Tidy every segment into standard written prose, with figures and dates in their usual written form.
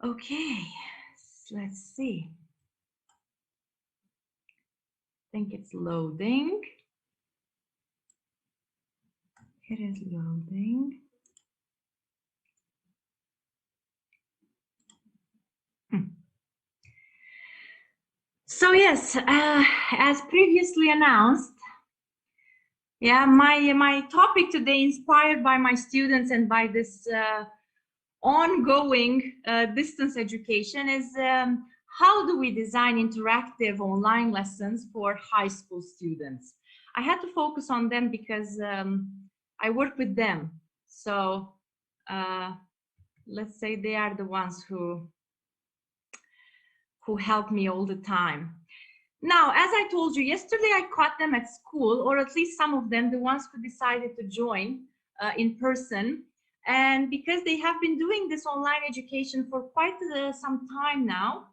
Okay, let's see. I think it's loading. It is loading. So yes, as previously announced, yeah, my topic today, inspired by my students and by this ongoing distance education, is how do we design interactive online lessons for high school students? I had to focus on them because I work with them. So let's say they are the ones who help me all the time. Now, as I told you yesterday, I caught them at school, or at least some of them, the ones who decided to join in person. And because they have been doing this online education for quite some time now,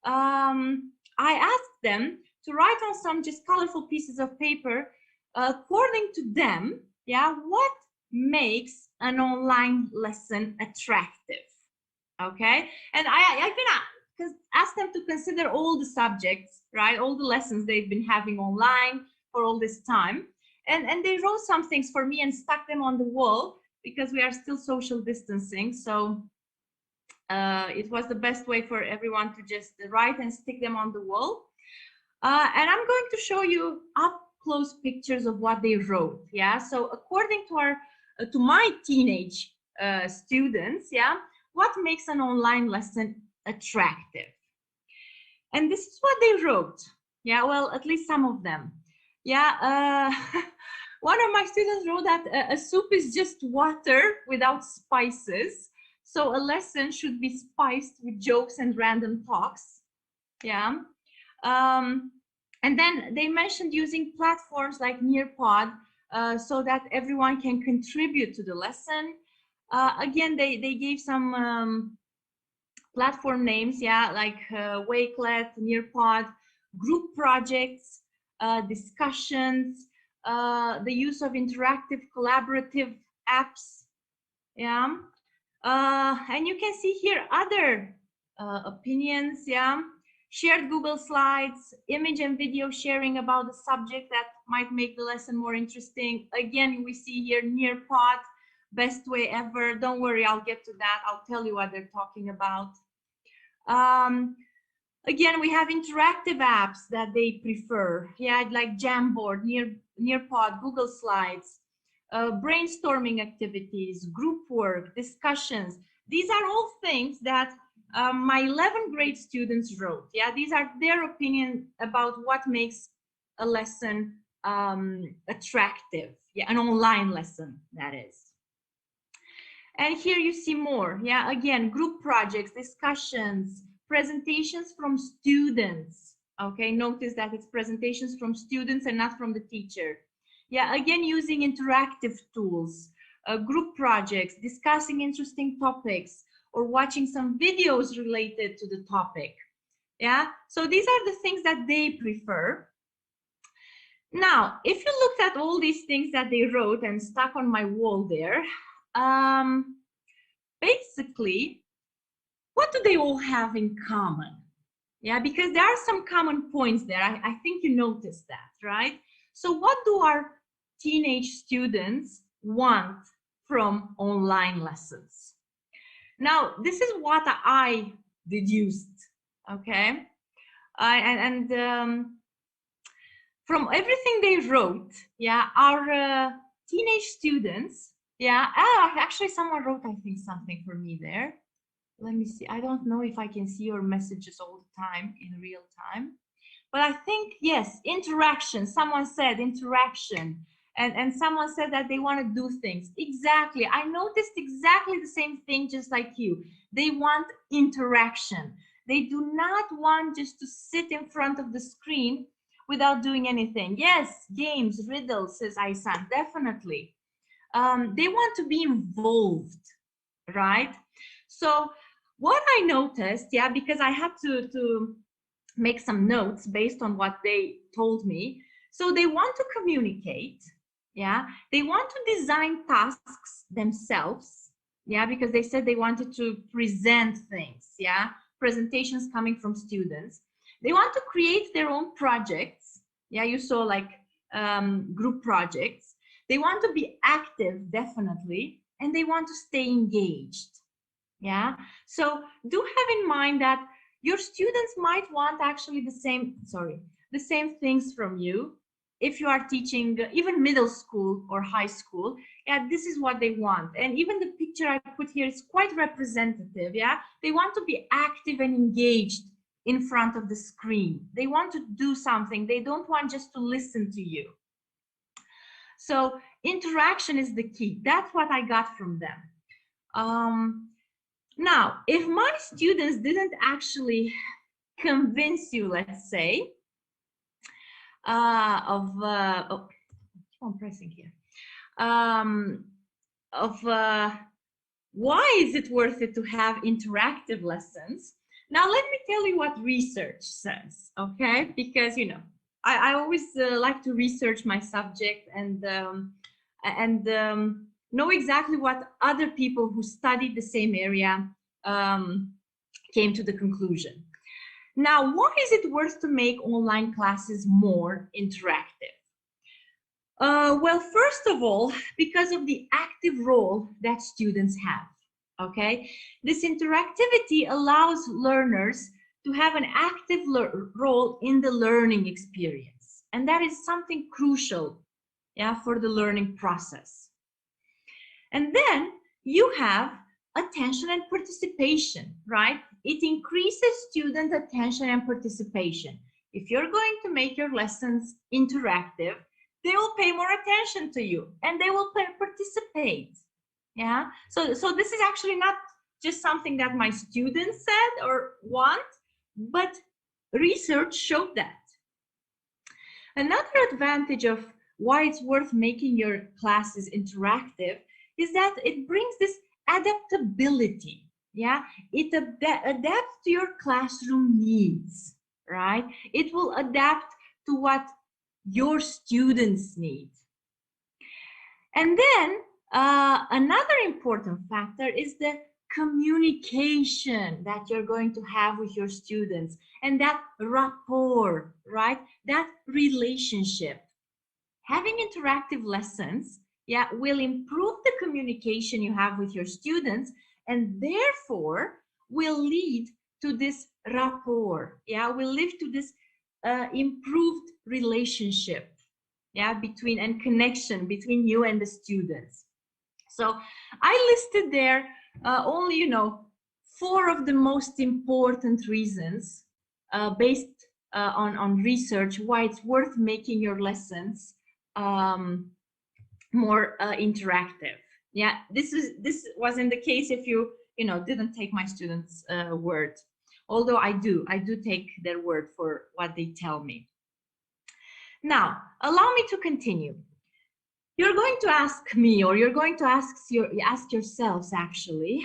I asked them to write on some just colorful pieces of paper, according to them, yeah, what makes an online lesson attractive? Okay, and I've been asked them to consider all the subjects, right, all the lessons they've been having online for all this time, and they wrote some things for me and stuck them on the wall because we are still social distancing. So it was the best way for everyone to just write and stick them on the wall. And I'm going to show you up close pictures of what they wrote. Yeah, so according to our to my teenage students, yeah, what makes an online lesson attractive? And this is what they wrote. Yeah, well, at least some of them. Yeah, one of my students wrote that a soup is just water without spices. So a lesson should be spiced with jokes and random talks. Yeah. And then they mentioned using platforms like Nearpod so that everyone can contribute to the lesson. Again, they gave some platform names, yeah, like Wakelet, Nearpod, group projects, discussions, the use of interactive collaborative apps, yeah. And you can see here other opinions, yeah. Shared Google Slides, image and video sharing about the subject that might make the lesson more interesting. Again, we see here Nearpod, best way ever. Don't worry, I'll get to that. I'll tell you what they're talking about. Again, we have interactive apps that they prefer. Yeah, like Jamboard, Nearpod, Google Slides, brainstorming activities, group work, discussions. These are all things that my 11th grade students wrote. Yeah, these are their opinion about what makes a lesson attractive. Yeah, an online lesson, that is. And here you see more. Yeah, again, group projects, discussions, presentations from students. Okay, notice that it's presentations from students and not from the teacher. Yeah, again, using interactive tools, group projects, discussing interesting topics, or watching some videos related to the topic. Yeah, so these are the things that they prefer. Now, if you looked at all these things that they wrote and stuck on my wall there, basically, what do they all have in common? Yeah, because there are some common points there. I think you noticed that, right? So what do our teenage students want from online lessons? Now, this is what I deduced, okay? From everything they wrote, yeah, our teenage students, yeah, actually someone wrote, I think, something for me there. Let me see. I don't know if I can see your messages all the time in real time, but I think, yes, interaction. Someone said interaction, and someone said that they want to do things. Exactly. I noticed exactly the same thing, just like you. They want interaction. They do not want just to sit in front of the screen without doing anything. Yes, games, riddles, says Aisan, definitely. They want to be involved, right? So what I noticed, yeah, because I had to make some notes based on what they told me. So they want to communicate, yeah. They want to design tasks themselves, yeah, because they said they wanted to present things, yeah, presentations coming from students. They want to create their own projects. Yeah, you saw like group projects. They want to be active, definitely, and they want to stay engaged. Yeah, so do have in mind that your students might want actually the same things from you. If you are teaching even middle school or high school, yeah, this is what they want. And even the picture I put here is quite representative. Yeah, they want to be active and engaged in front of the screen. They want to do something. They don't want just to listen to you. So interaction is the key. That's what I got from them. Now, if my students didn't actually convince you, let's say, oh, I'm pressing here, why is it worth it to have interactive lessons? Now, let me tell you what research says, okay? Because, you know, I always like to research my subject and know exactly what other people who studied the same area came to the conclusion. Now, why is it worth to make online classes more interactive? Well, first of all, because of the active role that students have, okay? This interactivity allows learners to have an active role in the learning experience. And that is something crucial, yeah, for the learning process. And then you have attention and participation, right? It increases student attention and participation. If you're going to make your lessons interactive, they will pay more attention to you and they will participate. Yeah. So this is actually not just something that my students said or want, but research showed that. Another advantage of why it's worth making your classes interactive is that it brings this adaptability. Yeah, it adapts to your classroom needs, right? It will adapt to what your students need. And then another important factor is the communication that you're going to have with your students and that rapport, right? That relationship. Having interactive lessons, yeah, will improve the communication you have with your students and therefore will lead to this rapport, yeah, will lead to this improved relationship, yeah, between and connection between you and the students. So I listed there only, you know, 4 of the most important reasons based on research why it's worth making your lessons more interactive. Yeah, this wasn't the case if you know didn't take my students' word, although I do take their word for what they tell me. Now, allow me to continue. You're going to ask me, or you're going to ask yourselves actually,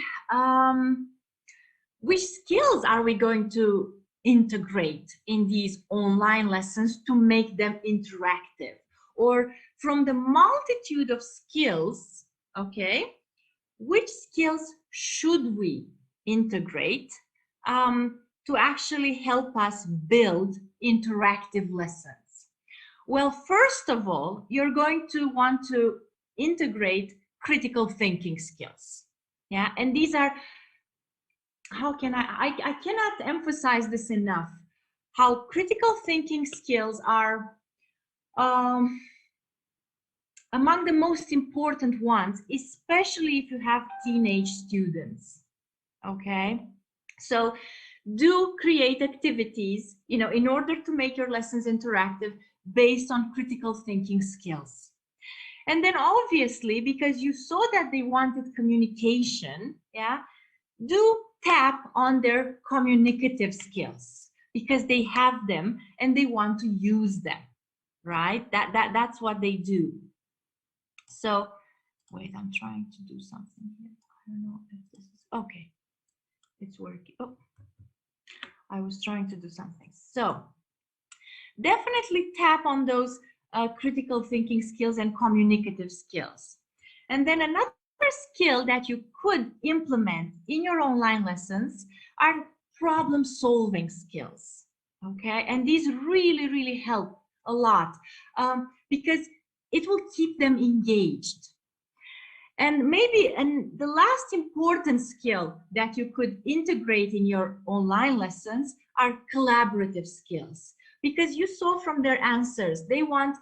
which skills are we going to integrate in these online lessons to make them interactive? Or from the multitude of skills, okay, which skills should we integrate to actually help us build interactive lessons? Well, first of all, you're going to want to integrate critical thinking skills. Yeah, and these are, how can I cannot emphasize this enough, how critical thinking skills are among the most important ones, especially if you have teenage students. Okay, so do create activities, you know, in order to make your lessons interactive based on critical thinking skills. And then obviously, because you saw that they wanted communication, yeah, do tap on their communicative skills because they have them and they want to use them, right? That's what they do. So wait, I'm trying to do something here. I don't know if this is okay. It's working. Oh, I was trying to do something. So definitely tap on those critical thinking skills and communicative skills. And then another skill that you could implement in your online lessons are problem solving skills. Okay, and these really, really help a lot because it will keep them engaged. And maybe, and the last important skill that you could integrate in your online lessons are collaborative skills, because you saw from their answers, they want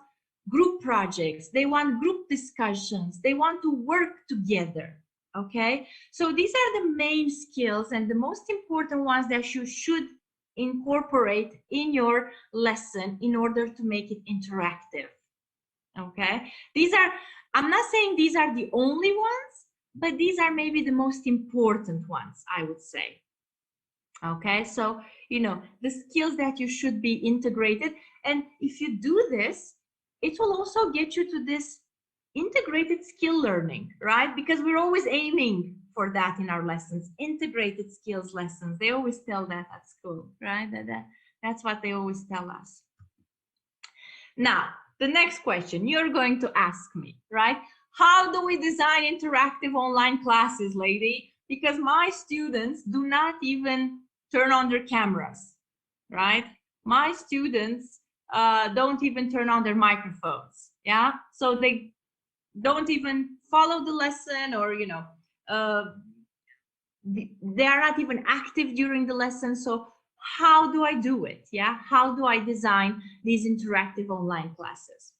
group projects, they want group discussions, they want to work together. Okay, so these are the main skills and the most important ones that you should incorporate in your lesson in order to make it interactive. Okay, these are, I'm not saying these are the only ones, but these are maybe the most important ones, I would say. Okay, so you know the skills that you should be integrated, and if you do this, it will also get you to this integrated skill learning, right? Because we're always aiming for that in our lessons, integrated skills lessons. They always tell that at school, right? That's what they always tell us. Now, the next question you're going to ask me, right? How do we design interactive online classes, lady? Because my students do not even turn on their cameras, right? My students don't even turn on their microphones, yeah? So they don't even follow the lesson, or, you know, they are not even active during the lesson. So how do I do it? Yeah, how do I design these interactive online classes?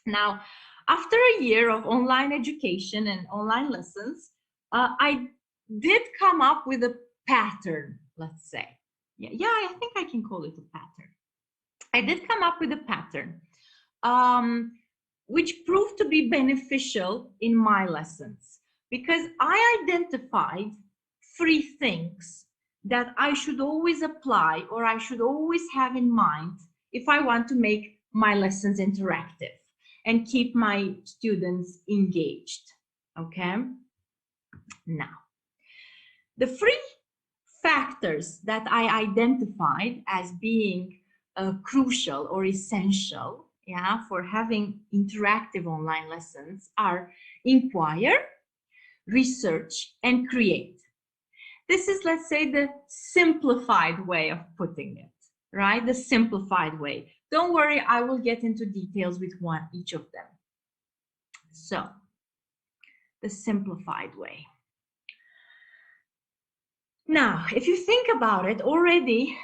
Now, after a year of online education and online lessons, I did come up with a pattern, let's say. Yeah, I think I can call it a pattern. I did come up with a pattern, which proved to be beneficial in my lessons, because I identified 3 things that I should always apply, or I should always have in mind if I want to make my lessons interactive and keep my students engaged. Okay, now the 3 factors that I identified as being crucial or essential, yeah, for having interactive online lessons are inquire, research, and create. This is, let's say, the simplified way of putting it, right? The simplified way. Don't worry, I will get into details with each of them. So, the simplified way. Now, if you think about it, already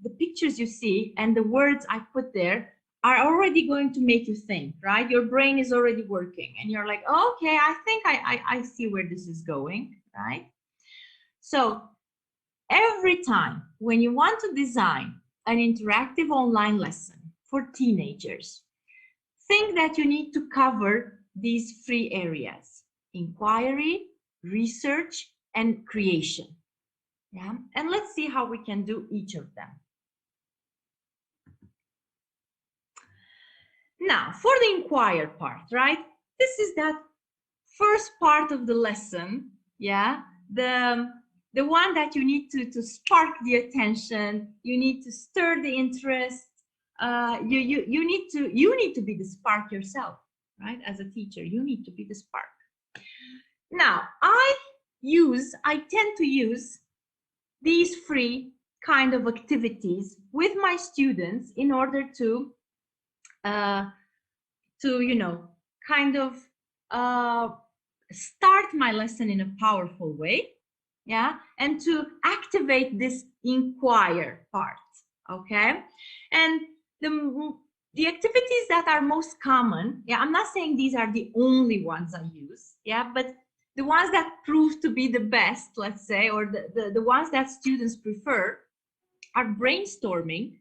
the pictures you see and the words I put there are already going to make you think, right? Your brain is already working and you're like, oh, okay, I think I see where this is going, right? So every time when you want to design an interactive online lesson for teenagers, think that you need to cover these 3 areas: inquiry, research, and creation. Yeah, and let's see how we can do each of them. Now, for the inquire part, right? This is that first part of the lesson, yeah? The one that you need to spark the attention, you need to stir the interest, you need to be the spark yourself, right? As a teacher, you need to be the spark. Now, I tend to use these 3 kind of activities with my students in order to you know, kind of start my lesson in a powerful way, yeah, and to activate this inquire part. Okay, and the activities that are most common, yeah, I'm not saying these are the only ones I use, yeah, but the ones that prove to be the best, let's say, or the ones that students prefer are brainstorming,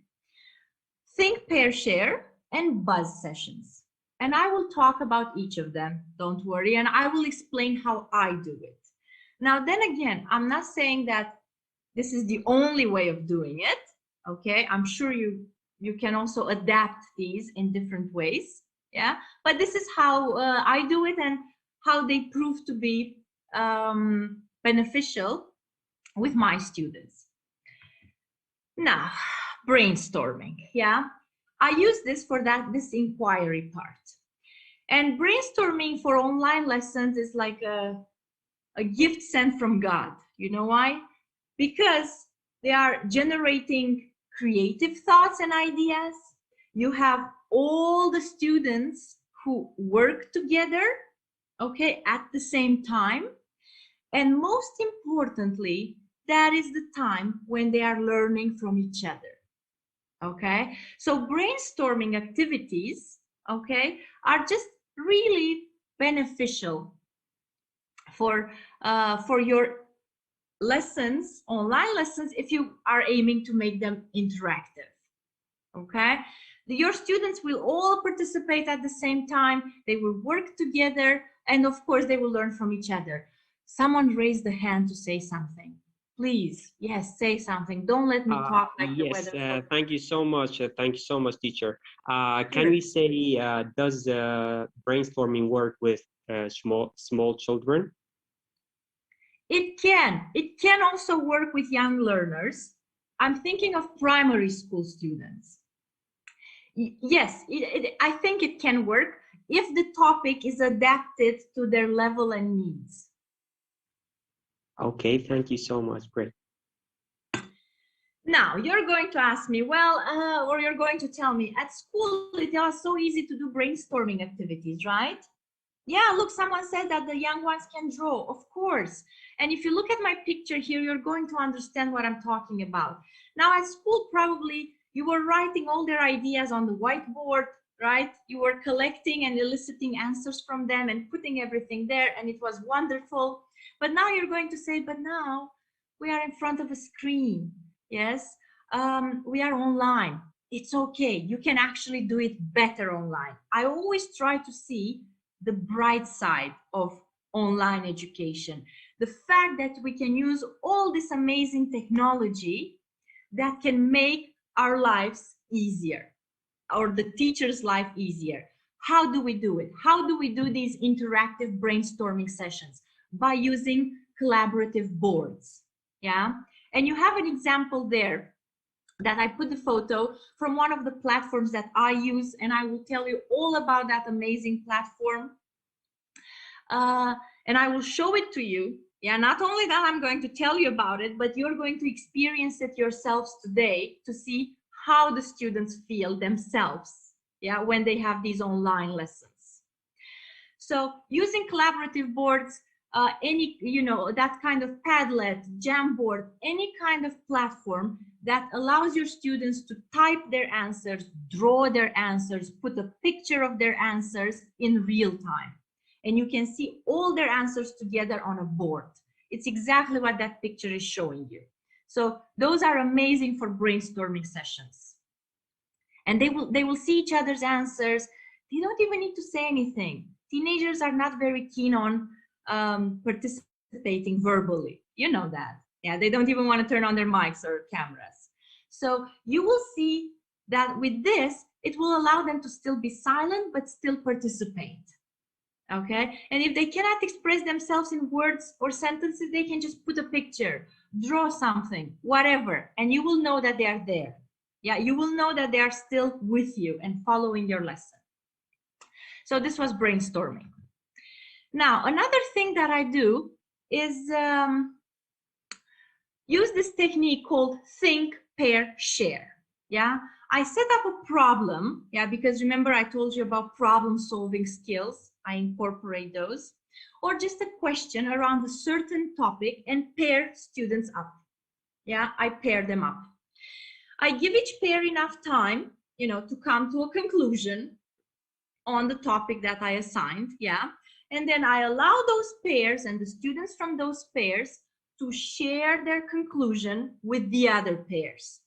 think, pair, share, and buzz sessions. And I will talk about each of them, don't worry, and I will explain how I do it. Now, then again, I'm not saying that this is the only way of doing it, okay? I'm sure you can also adapt these in different ways, yeah? But this is how I do it and how they prove to be beneficial with my students. Now, brainstorming, yeah? I use this for this inquiry part. And brainstorming for online lessons is like a gift sent from God. You know why? Because They are generating creative thoughts and ideas. You have all the students who work together, okay, at the same time. And most importantly, that is the time when they are learning from each other. Okay, so brainstorming activities, okay, are just really beneficial for your lessons, online lessons, if you are aiming to make them interactive. Okay, your students will all participate at the same time, they will work together, and of course they will learn from each other. Someone raised the hand to say something. Please, yes, say something. Don't let me talk like the Yes, weather. thank you so much. Thank you so much, teacher. Can Sure. we say, does brainstorming work with small children? It can also work with young learners. I'm thinking of primary school students. Yes, I think it can work if the topic is adapted to their level and needs. Okay, thank you so much. Great. Now, you're going to ask me, well, or you're going to tell me, at school, it was so easy to do brainstorming activities, right? Yeah, look, someone said that the young ones can draw, of course. And if you look at my picture here, you're going to understand what I'm talking about. Now, at school, probably you were writing all their ideas on the whiteboard, right? You were collecting and eliciting answers from them and putting everything there, and it was wonderful. But now you're going to say, but now we are in front of a screen. Yes, we are online. It's okay. You can actually do it better online. I always try to see the bright side of online education. The fact that we can use all this amazing technology that can make our lives easier, or the teacher's life easier. How do we do it? How do we do these interactive brainstorming sessions? By using collaborative boards. Yeah. And you have an example there that I put the photo from one of the platforms that I use, and I will tell you all about that amazing platform. And I will show it to you. Yeah, not only that I'm going to tell you about it, but you're going to experience it yourselves today to see how the students feel themselves, yeah, when they have these online lessons. So using collaborative boards, any, that kind of Padlet, Jamboard, any kind of platform that allows your students to type their answers, draw their answers, put a picture of their answers in real time. And you can see all their answers together on a board. It's exactly what that picture is showing you. So those are amazing for brainstorming sessions. And they will see each other's answers. They don't even need to say anything. Teenagers are not very keen on participating verbally. You know that. Yeah, they don't even want to turn on their mics or cameras. So you will see that with this, it will allow them to still be silent, but still participate. Okay, and if they cannot express themselves in words or sentences, they can just put a picture, draw something, whatever, and you will know that they are there. Yeah, you will know that they are still with you and following your lesson. So this was brainstorming. Now, another thing that I do is use this technique called think, pair, share. Yeah, I set up a problem. Yeah, because remember I told you about problem solving skills. I incorporate those, or just a question around a certain topic and pair students up. Yeah, I pair them up. I give each pair enough time, to come to a conclusion on the topic that I assigned. Yeah, and then I allow those pairs and the students from those pairs to share their conclusion with the other pairs.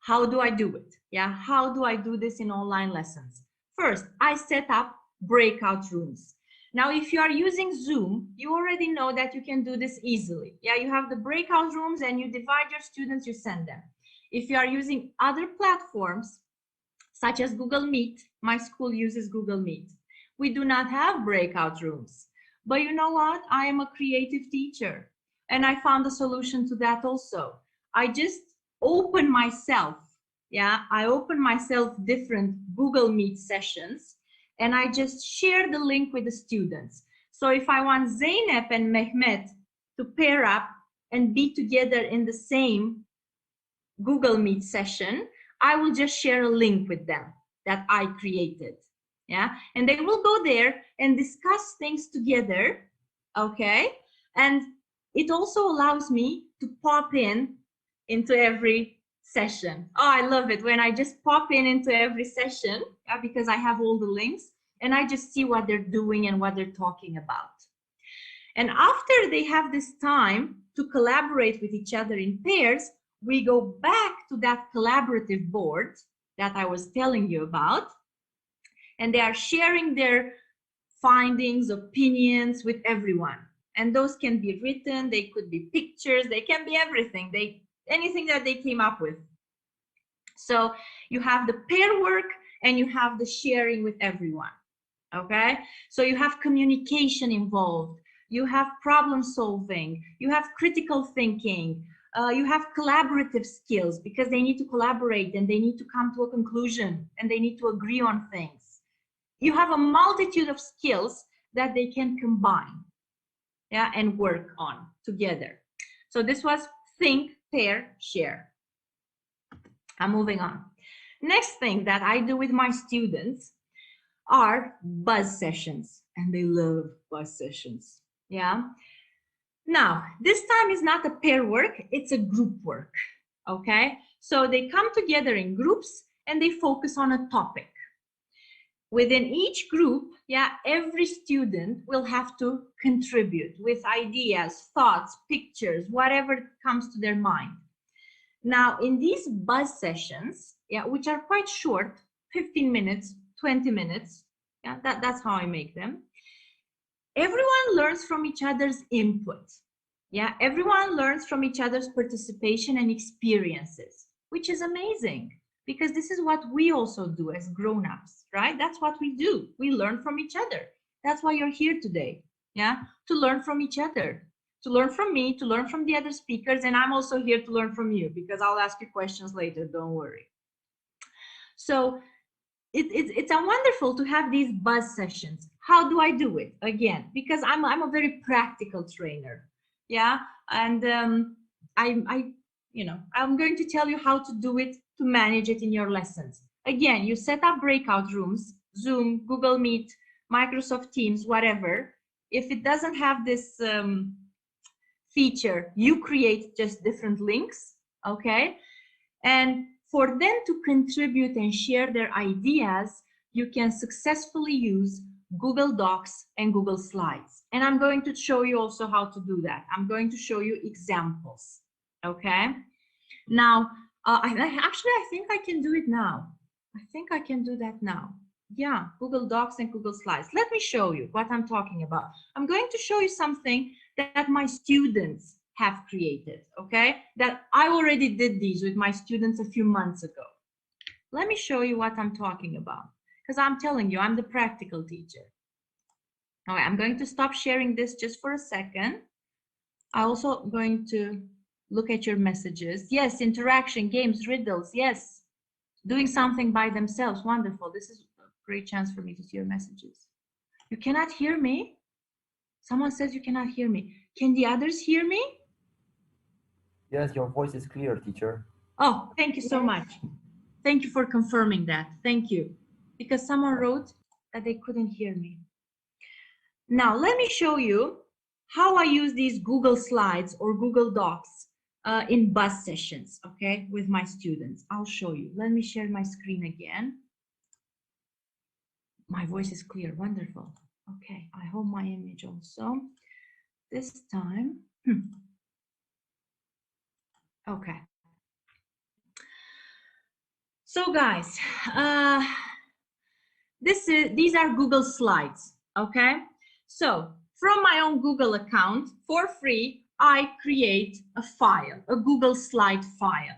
How do I do it? Yeah, how do I do this in online lessons? First, I set up breakout rooms. Now, if you are using Zoom, you already know that you can do this easily. Yeah, you have the breakout rooms and you divide your students, you send them. If you are using other platforms, such as Google Meet, my school uses Google Meet. We do not have breakout rooms. But you know what? I am a creative teacher, and I found a solution to that also. I just open myself. Yeah, I open myself different Google Meet sessions, and I just share the link with the students. So if I want Zeynep and Mehmet to pair up and be together in the same Google Meet session, I will just share a link with them that I created. Yeah, and they will go there and discuss things together. Okay, and it also allows me to pop in into every session. Oh, I love it when I just pop in into every session, yeah, because I have all the links and I just see what they're doing and what they're talking about. And after they have this time to collaborate with each other in pairs, we go back to that collaborative board that I was telling you about, and they are sharing their findings, opinions with everyone. And those can be written, they could be pictures, they can be everything, anything that they came up with. So you have the pair work and you have the sharing with everyone. Okay, so you have communication involved, you have problem solving, you have critical thinking, you have collaborative skills because they need to collaborate and they need to come to a conclusion and they need to agree on things. You have a multitude of skills that they can combine, yeah, and work on together. So this was think, pair, share. I'm moving on. Next thing that I do with my students are buzz sessions, and they love buzz sessions. Yeah. Now, this time is not a pair work, it's a group work. Okay. So they come together in groups and they focus on a topic. Within each group, yeah, every student will have to contribute with ideas, thoughts, pictures, whatever comes to their mind. Now, in these buzz sessions, yeah, which are quite short, 15 minutes, 20 minutes, yeah, that's how I make them. Everyone learns from each other's input. Yeah, everyone learns from each other's participation and experiences, which is amazing because this is what we also do as grown-ups, right? That's what we do. We learn from each other. That's why you're here today, yeah, to learn from each other, to learn from me, to learn from the other speakers, and I'm also here to learn from you because I'll ask you questions later, don't worry. So it's wonderful to have these buzz sessions. How do I do it? Again, because I'm a very practical trainer, yeah, and I'm going to tell you how to do it, to manage it in your lessons. Again, you set up breakout rooms, Zoom, Google Meet, Microsoft Teams, whatever. If it doesn't have this feature, you create just different links, okay? And for them to contribute and share their ideas, you can successfully use Google Docs and Google Slides. And I'm going to show you also how to do that. I'm going to show you examples, okay? Now, I think I can do it now. I think I can do that now. Yeah, Google Docs and Google Slides. Let me show you what I'm talking about. I'm going to show you something that my students have created, okay? That I already did these with my students a few months ago. Let me show you what I'm talking about, because I'm telling you, I'm the practical teacher. All right, I'm going to stop sharing this just for a second. I'm also going to look at your messages. Yes, interaction, games, riddles, yes. Doing something by themselves, wonderful. This is a great chance for me to see your messages. You cannot hear me? Someone says you cannot hear me. Can the others hear me? Yes, your voice is clear, teacher. Oh, thank you so much. Thank you for confirming that. Thank you. Because someone wrote that they couldn't hear me. Now, let me show you how I use these Google Slides or Google Docs in buzz sessions, okay, with my students. I'll show you. Let me share my screen again. My voice is clear. Wonderful. Okay, I hope my image also. This time. Okay. So guys, these are Google Slides, okay? So from my own Google account, for free, I create a file, a Google Slide file.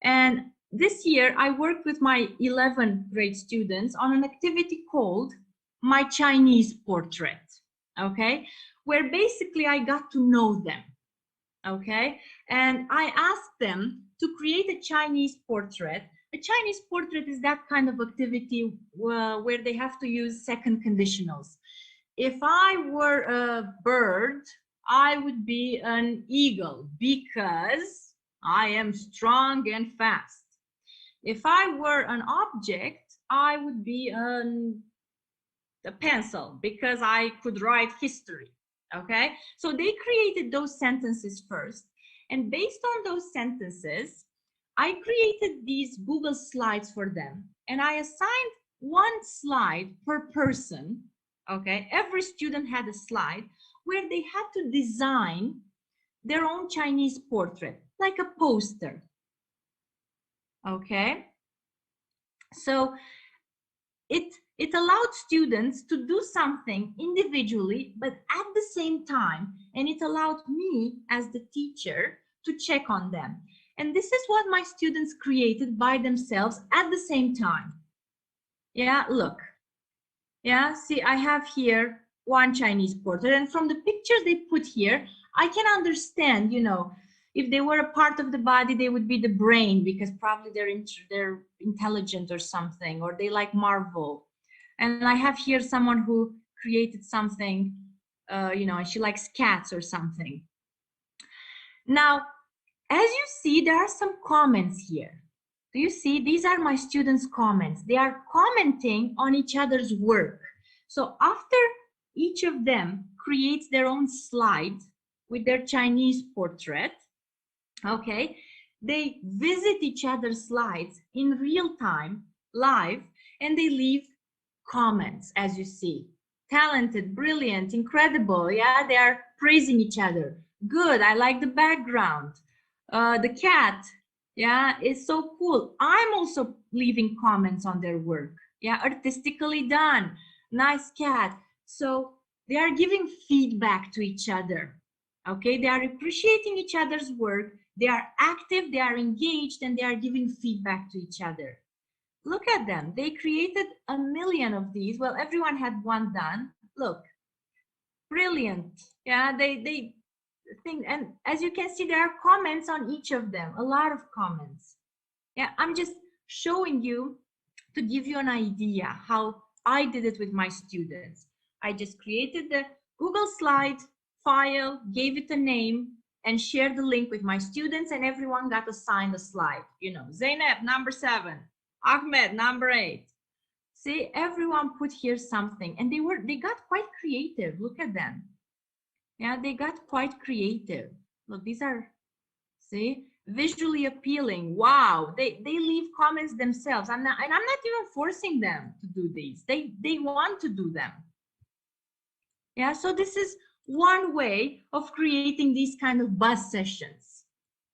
And this year, I worked with my 11th grade students on an activity called My Chinese Portrait, okay? Where basically I got to know them, okay? And I asked them to create a Chinese portrait. A Chinese portrait is that kind of activity where they have to use second conditionals. If I were a bird, I would be an eagle because I am strong and fast. If I were an object, I would be a pencil because I could write history. Okay, so they created those sentences first, and based on those sentences, I created these Google slides for them, and I assigned one slide per person. Okay, every student had a slide where they had to design their own Chinese portrait, like a poster. Okay, so it allowed students to do something individually, but at the same time, and it allowed me as the teacher to check on them. And this is what my students created by themselves at the same time. Yeah, look. Yeah, see, I have here one Chinese portrait, and from the pictures they put here, I can understand, you know, if they were a part of the body, they would be the brain, because probably they're intelligent or something, or they like Marvel. And I have here someone who created something, you know, and she likes cats or something. Now, as you see, there are some comments here. Do you see? These are my students' comments. They are commenting on each other's work. So after each of them creates their own slide with their Chinese portrait, okay, they visit each other's slides in real time, live, and they leave comments, as you see. Talented, brilliant, incredible. Yeah, they are praising each other. Good, I like the background. The cat, yeah, is so cool. I'm also leaving comments on their work. Yeah, artistically done. Nice cat. So they are giving feedback to each other. Okay, they are appreciating each other's work. They are active, they are engaged, and they are giving feedback to each other. Look at them. They created 1 million of these. Well, everyone had one done. Look, brilliant. Yeah, they think, and as you can see, there are comments on each of them, a lot of comments. Yeah, I'm just showing you to give you an idea how I did it with my students. I just created the Google slide file, gave it a name, and shared the link with my students, and everyone got assigned a slide. You know, Zainab, number 7, Ahmed, number 8. See, everyone put here something, and they got quite creative. Look at them. Yeah, they got quite creative. Look, these are, see, visually appealing. Wow, they leave comments themselves. I'm not even forcing them to do these. They want to do them. Yeah, so this is one way of creating these kind of buzz sessions.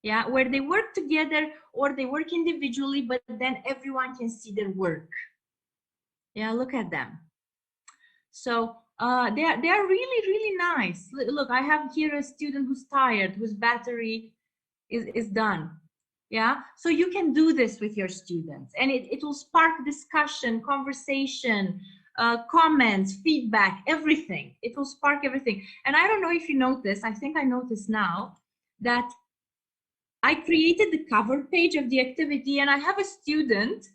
Yeah, where they work together or they work individually, but then everyone can see their work. Yeah, look at them. So they are really nice. Look, I have here a student who's tired, whose battery is done. Yeah, so you can do this with your students, and it will spark discussion, conversation, comments, feedback, everything. It will spark everything. And I don't know if you noticed, I think I noticed now that I created the cover page of the activity, and I have a student,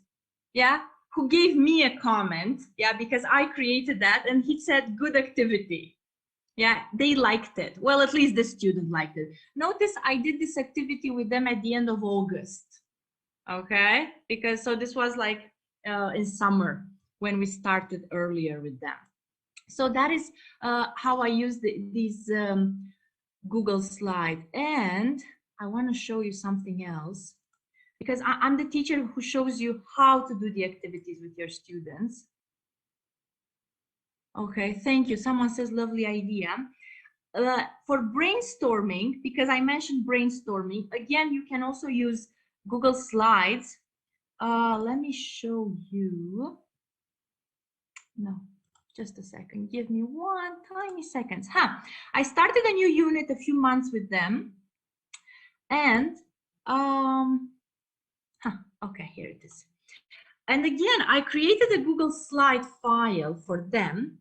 yeah, who gave me a comment, yeah, because I created that, and he said, good activity. Yeah, they liked it. Well, at least the student liked it. Notice I did this activity with them at the end of August. Okay, because so this was like in summer when we started earlier with them. So that is how I use these Google slide. And I want to show you something else, because I'm the teacher who shows you how to do the activities with your students. Okay, thank you. Someone says lovely idea. For brainstorming, because I mentioned brainstorming, again, you can also use Google Slides. Let me show you. No, just a second. Give me one tiny second. I started a new unit a few months with them. And, okay, here it is. And again, I created a Google slide file for them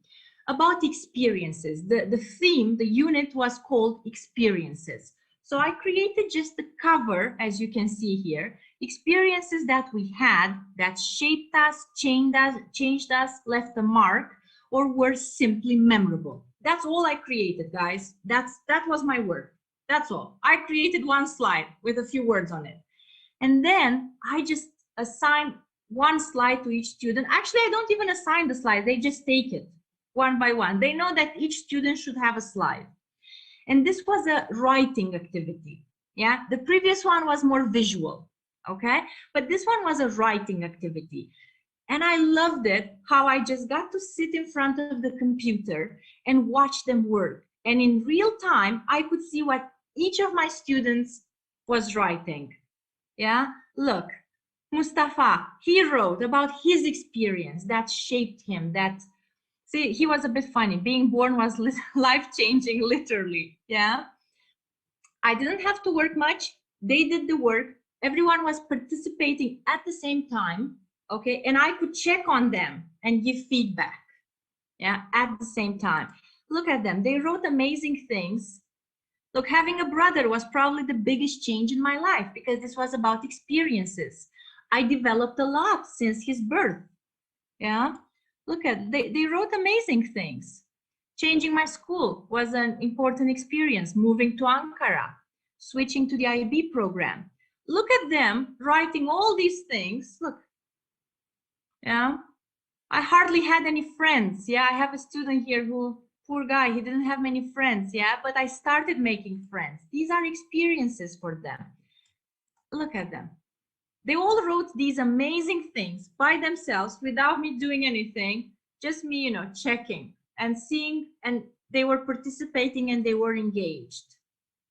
about experiences. The theme, the unit was called experiences. So I created just the cover, as you can see here, experiences that we had that shaped us, changed us, left a mark, or were simply memorable. That's all I created, guys. That was my work. That's all. I created one slide with a few words on it. And then I just assign one slide to each student. Actually, I don't even assign the slide. They just take it one by one. They know that each student should have a slide. And this was a writing activity. Yeah, the previous one was more visual. Okay, but this one was a writing activity. And I loved it, how I just got to sit in front of the computer and watch them work. And in real time, I could see what each of my students was writing. Yeah, look, Mustafa, he wrote about his experience that shaped him. That, see, he was a bit funny. Being born was life-changing, literally. Yeah, I didn't have to work much. They did the work. Everyone was participating at the same time. Okay, and I could check on them and give feedback. Yeah, at the same time. Look at them. They wrote amazing things. Look, having a brother was probably the biggest change in my life because this was about experiences. I developed a lot since his birth. Yeah, look at, they wrote amazing things. Changing my school was an important experience. Moving to Ankara, switching to the IB program. Look at them writing all these things. Look, yeah, I hardly had any friends. Yeah, I have a student here who, poor guy, he didn't have many friends. Yeah, but I started making friends. These are experiences for them. Look at them. They all wrote these amazing things by themselves without me doing anything, just me, you know, checking and seeing, and they were participating and they were engaged.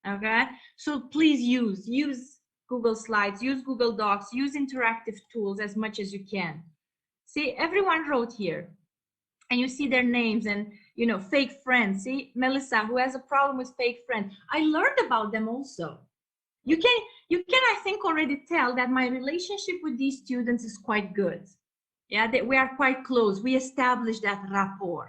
Okay, so please use Google Slides, use Google Docs, use interactive tools as much as you can. See, everyone wrote here, and you see their names and, you know, fake friends. See, Melissa, who has a problem with fake friends. I learned about them also. You can, I think, already tell that my relationship with these students is quite good. Yeah, that we are quite close. We established that rapport.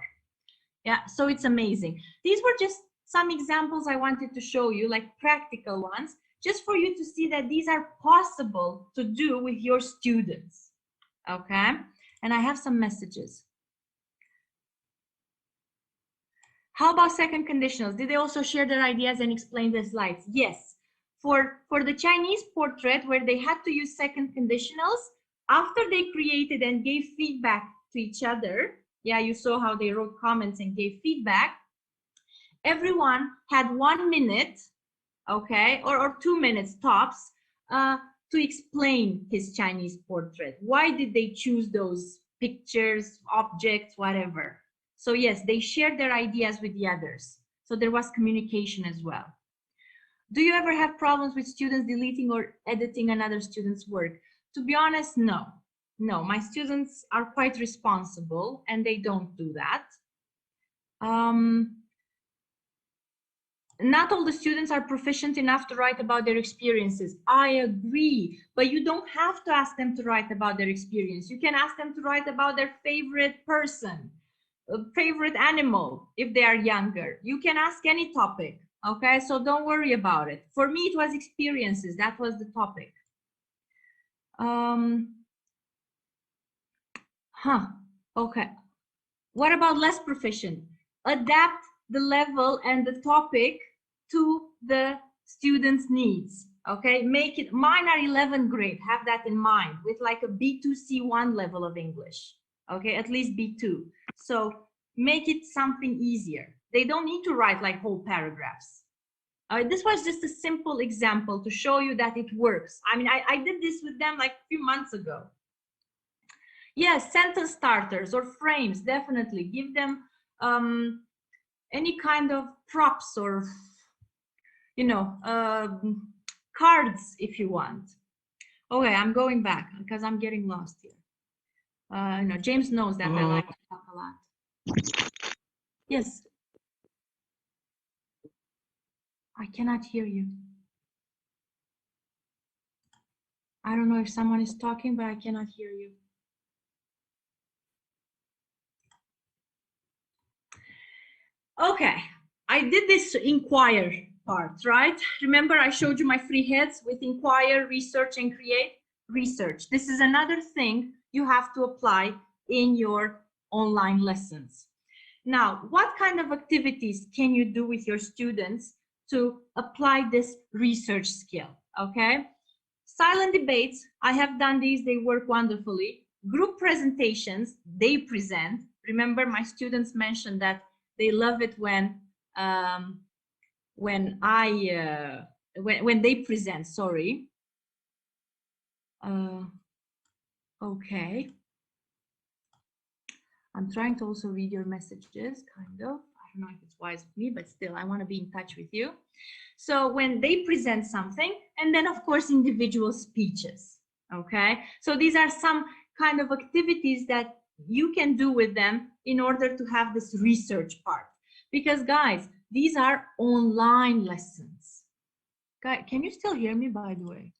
Yeah, so it's amazing. These were just some examples I wanted to show you, like practical ones, just for you to see that these are possible to do with your students. Okay, and I have some messages. How about second conditionals? Did they also share their ideas and explain their slides? Yes. For the Chinese portrait, where they had to use second conditionals, after they created and gave feedback to each other, yeah, you saw how they wrote comments and gave feedback, everyone had 1 minute, okay, or 2 minutes tops, to explain his Chinese portrait. Why did they choose those pictures, objects, whatever? So yes, they shared their ideas with the others. So there was communication as well. Do you ever have problems with students deleting or editing another student's work? To be honest, no. No, my students are quite responsible and they don't do that. Not all the students are proficient enough to write about their experiences. I agree, but you don't have to ask them to write about their experience. You can ask them to write about their favorite person, favorite animal if they are younger. You can ask any topic, okay? So don't worry about it. For me, it was experiences. That was the topic. Okay. What about less proficient? Adapt the level and the topic to the student's needs, okay? Make it, mine are 11th grade, have that in mind, with like a B2 C1 level of English, okay? At least B2. So make it something easier. They don't need to write like whole paragraphs. This was just a simple example to show you that it works. I mean, I did this with them like a few months ago. Yes, sentence starters or frames, definitely. Give them any kind of props or, you know, cards if you want. Okay, I'm going back because I'm getting lost here. You know, James knows that I like to talk a lot. Yes. I cannot hear you. I don't know if someone is talking, but I cannot hear you. Okay, I did this inquire part, right? Remember I showed you my free heads with inquire, research, and create? Research. This is another thing you have to apply in your online lessons. Now, what kind of activities can you do with your students to apply this research skill, okay? Silent debates, I have done these, they work wonderfully. Group presentations, they present. Remember, my students mentioned that they love it when they present, sorry. Okay. I'm trying to also read your messages, kind of. I don't know if it's wise with me, but still, I want to be in touch with you. So when they present something, and then of course, individual speeches, okay? So these are some kind of activities that you can do with them in order to have this research part. Because guys, these are online lessons. Guys, can you still hear me, by the way?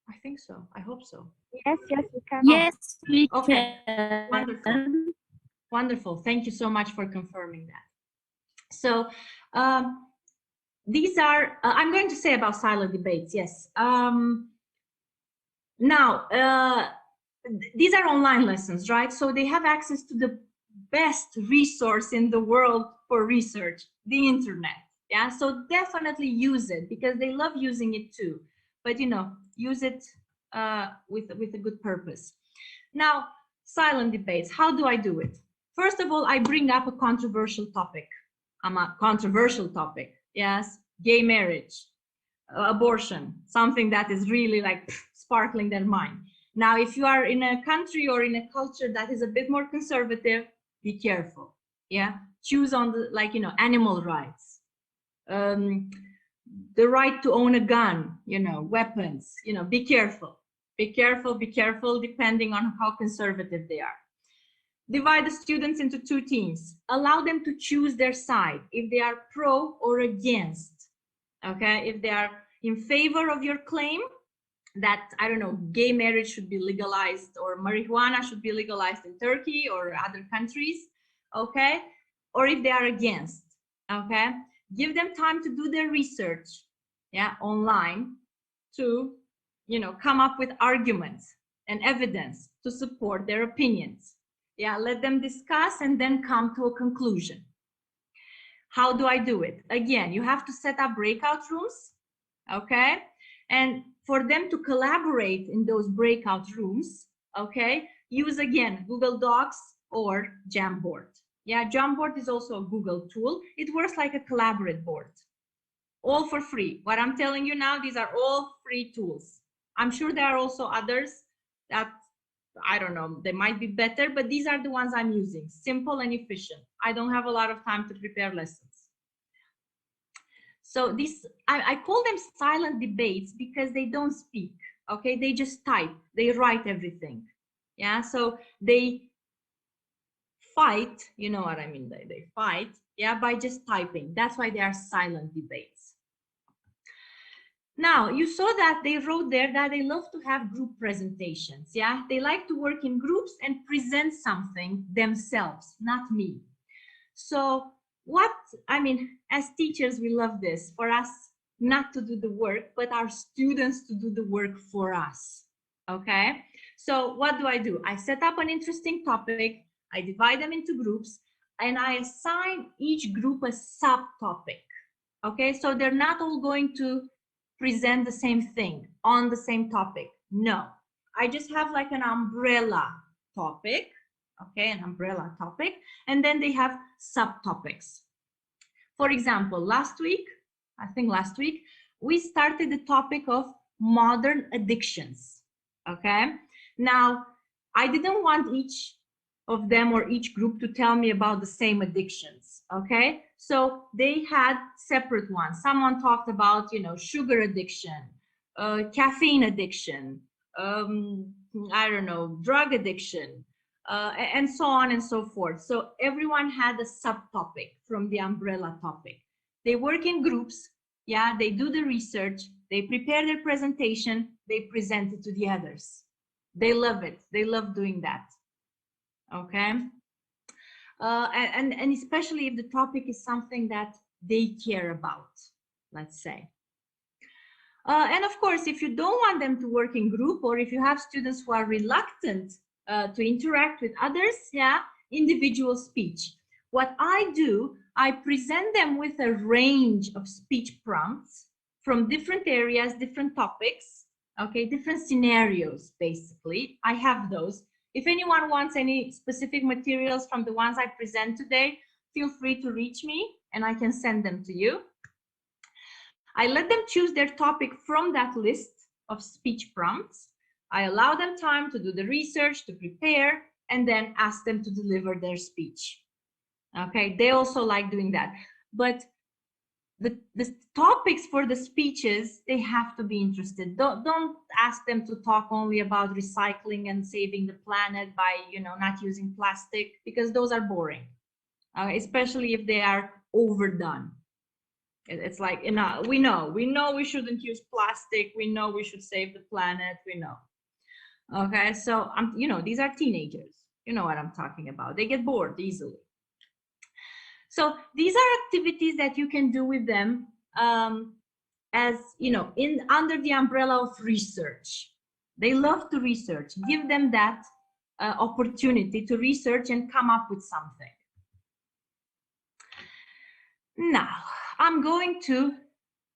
I think so. I hope so. Yes, yes, we can. Yes, we Okay. can. Wonderful. Wonderful. Thank you so much for confirming that. So these are, I'm going to say about silent debates, yes. Now, these are online lessons, right? So they have access to the best resource in the world for research, the internet. Yeah, so definitely use it because they love using it too. But you know, use it with a good purpose. Now, silent debates, how do I do it? First of all, I bring up a controversial topic. A controversial topic, yes, gay marriage, abortion, something that is really like sparkling their mind. Now, if you are in a country or in a culture that is a bit more conservative, be careful. Yeah, choose on the, like, you know, animal rights, the right to own a gun, you know, weapons, you know, be careful, be careful, be careful, depending on how conservative they are. Divide the students into two teams. Allow them to choose their side, if they are pro or against. Okay, if they are in favor of your claim that, I don't know, gay marriage should be legalized or marijuana should be legalized in Turkey or other countries, okay, or if they are against, okay, give them time to do their research, yeah, online, to, you know, come up with arguments and evidence to support their opinions. Yeah, let them discuss and then come to a conclusion. How do I do it? Again, you have to set up breakout rooms, okay? And for them to collaborate in those breakout rooms, okay, use again Google Docs or Jamboard. Yeah, Jamboard is also a Google tool. It works like a collaborate board, all for free. What I'm telling you now, these are all free tools. I'm sure there are also others that, I don't know, they might be better, but these are the ones I'm using, simple and efficient. I don't have a lot of time to prepare lessons. So this, I call them silent debates because they don't speak, okay? They just type, they write everything, yeah? So they fight, you know what I mean, they fight, yeah, by just typing. That's why they are silent debates. Now, you saw that they wrote there that they love to have group presentations, yeah? They like to work in groups and present something themselves, not me. So what, I mean, as teachers, we love this, for us not to do the work, but our students to do the work for us, okay? So what do? I set up an interesting topic, I divide them into groups, and I assign each group a subtopic, okay? So they're not all going to present the same thing on the same topic. No, I just have like an umbrella topic, okay, an umbrella topic, and then they have subtopics. For example, last week, we started the topic of modern addictions, okay? Now, I didn't want each of them or each group to tell me about the same addictions, okay? So they had separate ones. Someone talked about, you know, sugar addiction, caffeine addiction, I don't know, drug addiction, and so on and so forth. So everyone had a subtopic from the umbrella topic. They work in groups, yeah, they do the research, they prepare their presentation, they present it to the others. They love it, they love doing that, okay? And especially if the topic is something that they care about, let's say. And of course, if you don't want them to work in group, or if you have students who are reluctant to interact with others, yeah, individual speech. what I do, I present them with a range of speech prompts from different areas, different topics, okay, different scenarios, basically. I have those. If anyone wants any specific materials from the ones I present today, feel free to reach me and I can send them to you. I let them choose their topic from that list of speech prompts. I allow them time to do the research, to prepare, and then ask them to deliver their speech. Okay, they also like doing that. But the topics for the speeches, they have to be interested. Don't ask them to talk only about recycling and saving the planet by, you know, not using plastic, because those are boring, especially if they are overdone. It's like, you know, we know we shouldn't use plastic. We know we should save the planet. We know. Okay, so you know, these are teenagers. You know what I'm talking about. They get bored easily. So these are activities that you can do with them, as you know, under the umbrella of research. They love to research. Give them that opportunity to research and come up with something. Now, I'm going to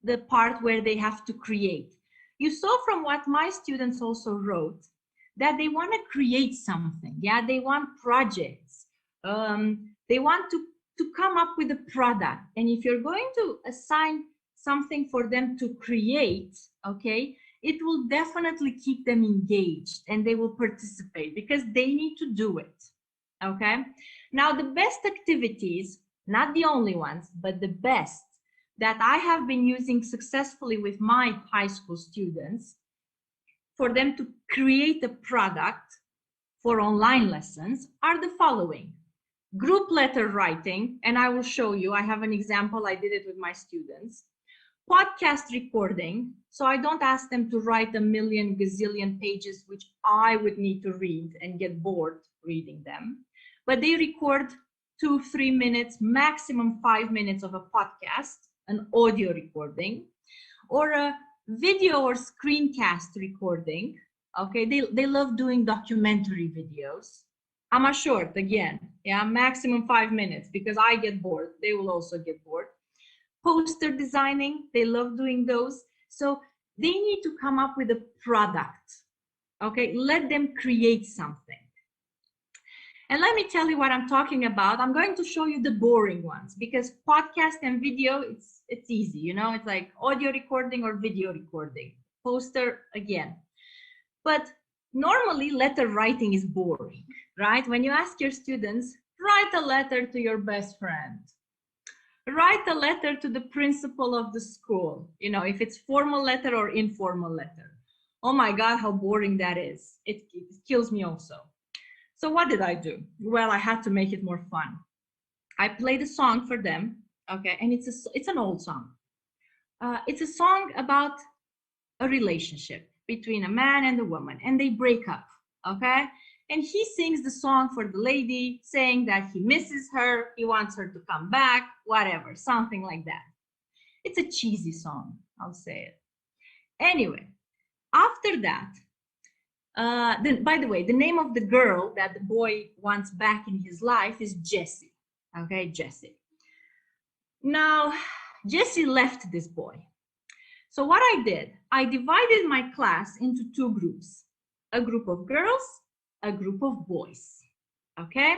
the part where they have to create. You saw from what my students also wrote that they want to create something. Yeah, they want projects. They want to come up with a product. And if you're going to assign something for them to create, okay, it will definitely keep them engaged and they will participate because they need to do it. Okay, now the best activities, not the only ones, but the best that I have been using successfully with my high school students for them to create a product for online lessons are the following. Group letter writing, and I will show you, I have an example, I did it with my students. Podcast recording, so I don't ask them to write a million gazillion pages, which I would need to read and get bored reading them. But they record 2-3 minutes, maximum 5 minutes of a podcast, an audio recording, or a video or screencast recording. Okay, they love doing documentary videos. I'm a short again, yeah, maximum 5 minutes because I get bored. They will also get bored. Poster designing, they love doing those. So they need to come up with a product. Okay, let them create something. And let me tell you what I'm talking about. I'm going to show you the boring ones because podcast and video, it's easy, you know, it's like audio recording or video recording. Poster again. But normally letter writing is boring, right? When you ask your students, write a letter to your best friend. Write a letter to the principal of the school, you know, if it's formal letter or informal letter. Oh my God, how boring that is. It kills me also. So what did I do? Well, I had to make it more fun. I played a song for them, okay, and it's an old song. It's a song about a relationship between a man and a woman, and they break up, okay? And he sings the song for the lady, saying that he misses her, he wants her to come back, whatever, something like that. It's a cheesy song, I'll say it. Anyway, after that, by the way, the name of the girl that the boy wants back in his life is Jessie. Okay, Jessie. Now, Jessie left this boy. So what I did, I divided my class into 2 groups. A group of girls, a group of boys. Okay?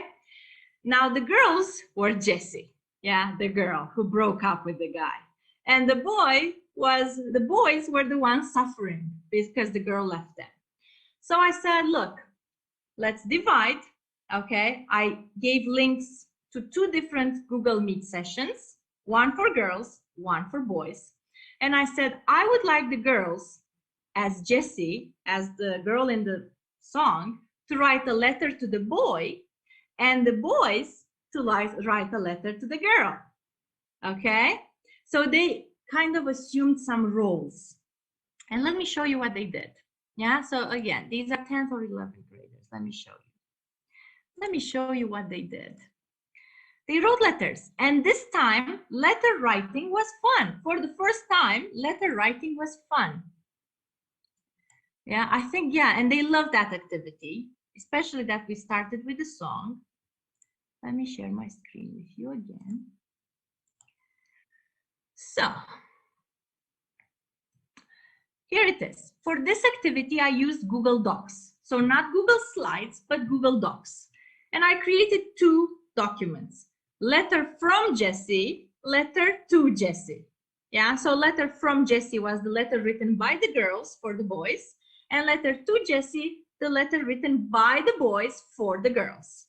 Now, the girls were Jessie. Yeah, the girl who broke up with the guy. And the boys were the ones suffering because the girl left them. So I said, look, let's divide, okay? I gave links to 2 different Google Meet sessions, one for girls, one for boys. And I said, I would like the girls, as Jessie, as the girl in the song, to write a letter to the boy, and the boys to write a letter to the girl, okay? So they kind of assumed some roles. And let me show you what they did. Yeah, so again, these are 10th or 11th graders. Let me show you. Let me show you what they did. They wrote letters, and this time letter writing was fun. For the first time, letter writing was fun. Yeah, I think, yeah, and they loved that activity, especially that we started with the song. Let me share my screen with you again. So here it is. For this activity, I used Google Docs. So not Google Slides, but Google Docs. And I created 2 documents. Letter from Jessie, letter to Jessie. Yeah, so letter from Jessie was the letter written by the girls for the boys. And letter to Jessie, the letter written by the boys for the girls.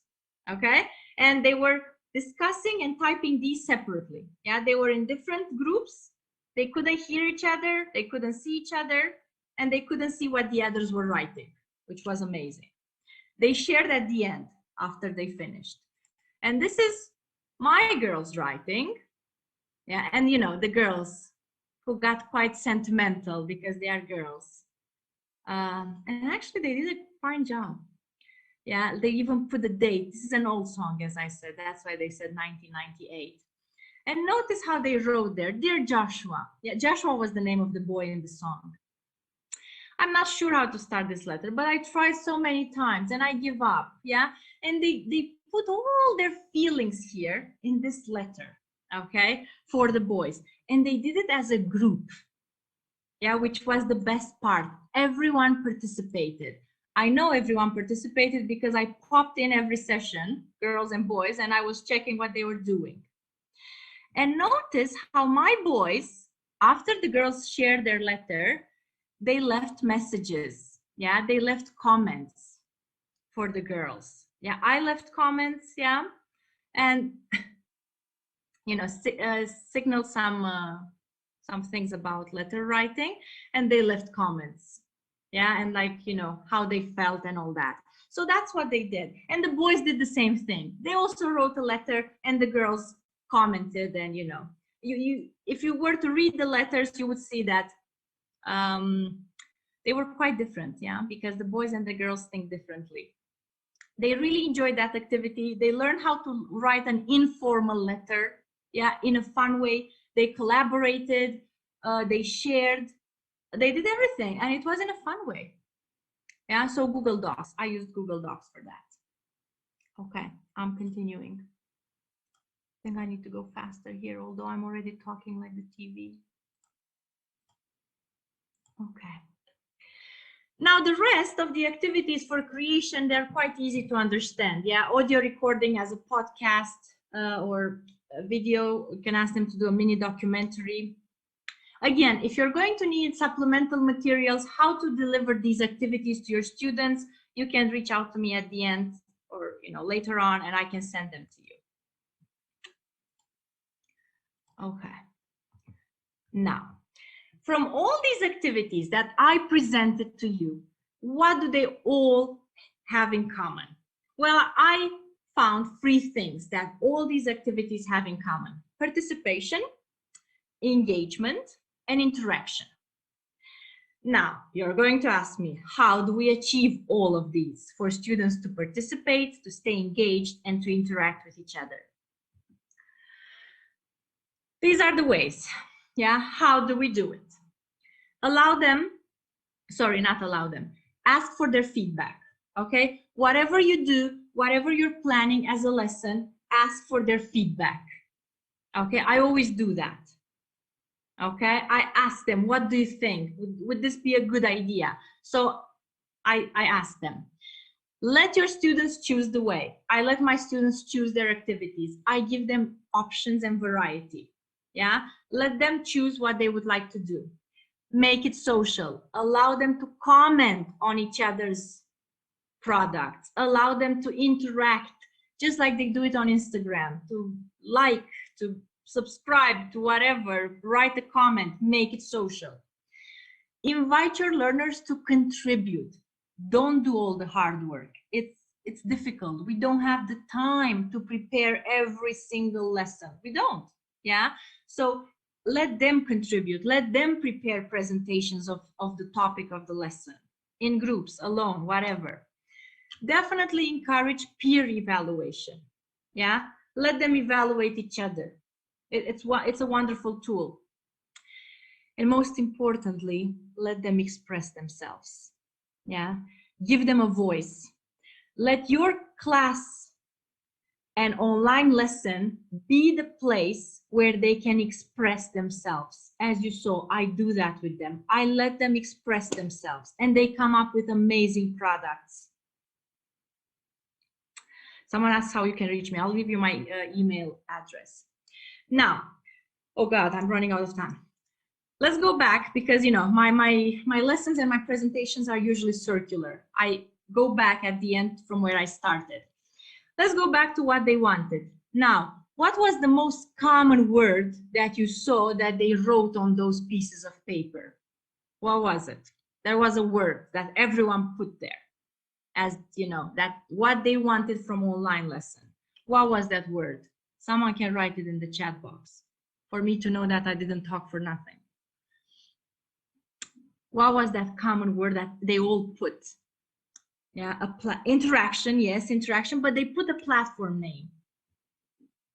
Okay, and they were discussing and typing these separately. Yeah, they were in different groups. They couldn't hear each other, they couldn't see each other, and they couldn't see what the others were writing, which was amazing. They shared at the end after they finished. And this is my girls writing. Yeah, and you know, the girls who got quite sentimental because they are girls. And actually they did a fine job. Yeah, they even put the date. This is an old song, as I said. That's why they said 1998. And notice how they wrote there, Dear Joshua. Yeah, Joshua was the name of the boy in the song. I'm not sure how to start this letter, but I tried so many times and I give up. Yeah, and they put all their feelings here in this letter, okay, for the boys. And they did it as a group. Yeah, which was the best part. Everyone participated. I know everyone participated because I popped in every session, girls and boys, and I was checking what they were doing. And notice how my boys, after the girls shared their letter, they left messages. Yeah, they left comments for the girls. Yeah, I left comments. Yeah, and you know, signal some things about letter writing, and they left comments. Yeah, and like, you know, how they felt and all that. So that's what they did. And the boys did the same thing. They also wrote a letter, and the girls commented. And you know, if you were to read the letters, you would see that they were quite different. Yeah, because the boys and the girls think differently. They really enjoyed that activity. They learned how to write an informal letter, yeah, in a fun way. They collaborated, they shared, they did everything, and it was in a fun way. Yeah, so Google Docs. I used Google Docs for that. Okay, I'm continuing. I think I need to go faster here, although I'm already talking like the TV. Okay. Now the rest of the activities for creation, they're quite easy to understand. Yeah, audio recording as a podcast or a video, you can ask them to do a mini documentary. Again, if you're going to need supplemental materials, how to deliver these activities to your students, you can reach out to me at the end or, you know, later on, and I can send them to you. Okay. Now, from all these activities that I presented to you, what do they all have in common? Well, I found 3 things that all these activities have in common: participation, engagement, and interaction. Now, you're going to ask me, how do we achieve all of these for students to participate, to stay engaged, and to interact with each other? These are the ways. Yeah, how do we do it? Allow them, sorry, not allow them, ask for their feedback. Okay, whatever you do, whatever you're planning as a lesson, ask for their feedback. Okay, I always do that. Okay, I ask them, what do you think? Would this be a good idea? So I ask them. Let your students choose the way. I let my students choose their activities. I give them options and variety. Yeah, let them choose what they would like to do. Make it social. Allow them to comment on each other's products. Allow them to interact just like they do it on Instagram, to like, to subscribe to whatever, write a comment, make it social. Invite your learners to contribute. Don't do all the hard work. It's difficult. We don't have the time to prepare every single lesson. We don't. Yeah. So let them contribute. Let them prepare presentations of the topic of the lesson in groups, alone, whatever. Definitely encourage peer evaluation. Yeah. Let them evaluate each other. It's a wonderful tool. And most importantly, let them express themselves. Yeah. Give them a voice. Let your class an online lesson be the place where they can express themselves. As you saw, I do that with them. I let them express themselves and they come up with amazing products. Someone asks how you can reach me. I'll leave you my email address. Now, oh God, I'm running out of time. Let's go back because, you know, my lessons and my presentations are usually circular. I go back at the end from where I started. Let's go back to what they wanted. Now, what was the most common word that you saw that they wrote on those pieces of paper? What was it? There was a word that everyone put there as, you know, that what they wanted from online lesson. What was that word? Someone can write it in the chat box for me to know that I didn't talk for nothing. What was that common word that they all put? Yeah, interaction, yes, interaction, but they put a platform name.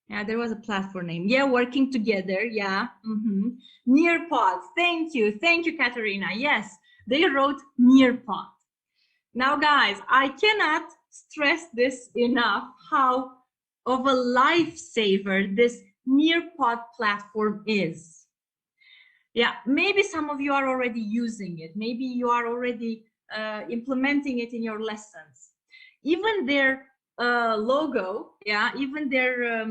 Yeah, there was a platform name. Yeah, working together, yeah. Nearpod, thank you, Katerina. Yes, they wrote Nearpod. Now, guys, I cannot stress this enough, how of a lifesaver this Nearpod platform is. Yeah, maybe some of you are already using it. Maybe you are already implementing it in your lessons. Even their logo, yeah, even their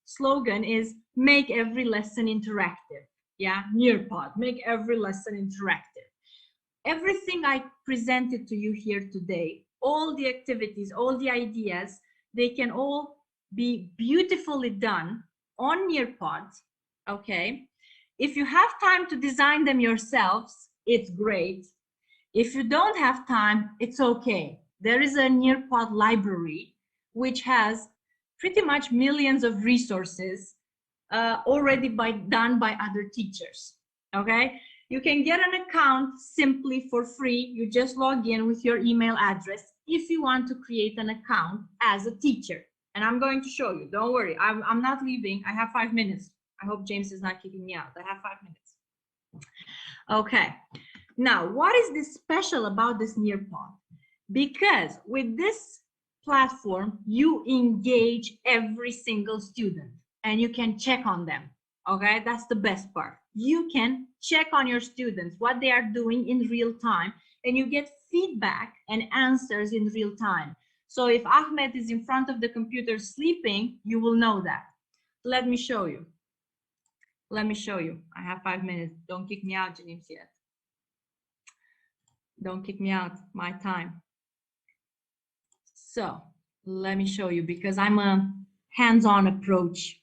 slogan is make every lesson interactive. Yeah, Nearpod, make every lesson interactive. Everything I presented to you here today, all the activities, all the ideas, they can all be beautifully done on Nearpod, okay? If you have time to design them yourselves, it's great. If you don't have time, it's okay. There is a Nearpod library, which has pretty much millions of resources already done by other teachers, okay? You can get an account simply for free. You just log in with your email address if you want to create an account as a teacher. And I'm going to show you, don't worry, I'm not leaving, I have 5 minutes. I hope James is not kicking me out. I have 5 minutes. Okay, now what is this special about this Nearpod? Because with this platform, you engage every single student and you can check on them. Okay, that's the best part. You can check on your students, what they are doing in real time, and you get feedback and answers in real time. So if Ahmed is in front of the computer sleeping, you will know that. Let me show you. Let me show you. I have 5 minutes. Don't kick me out, James, yet. Don't kick me out. My time. So let me show you, because I'm a hands-on approach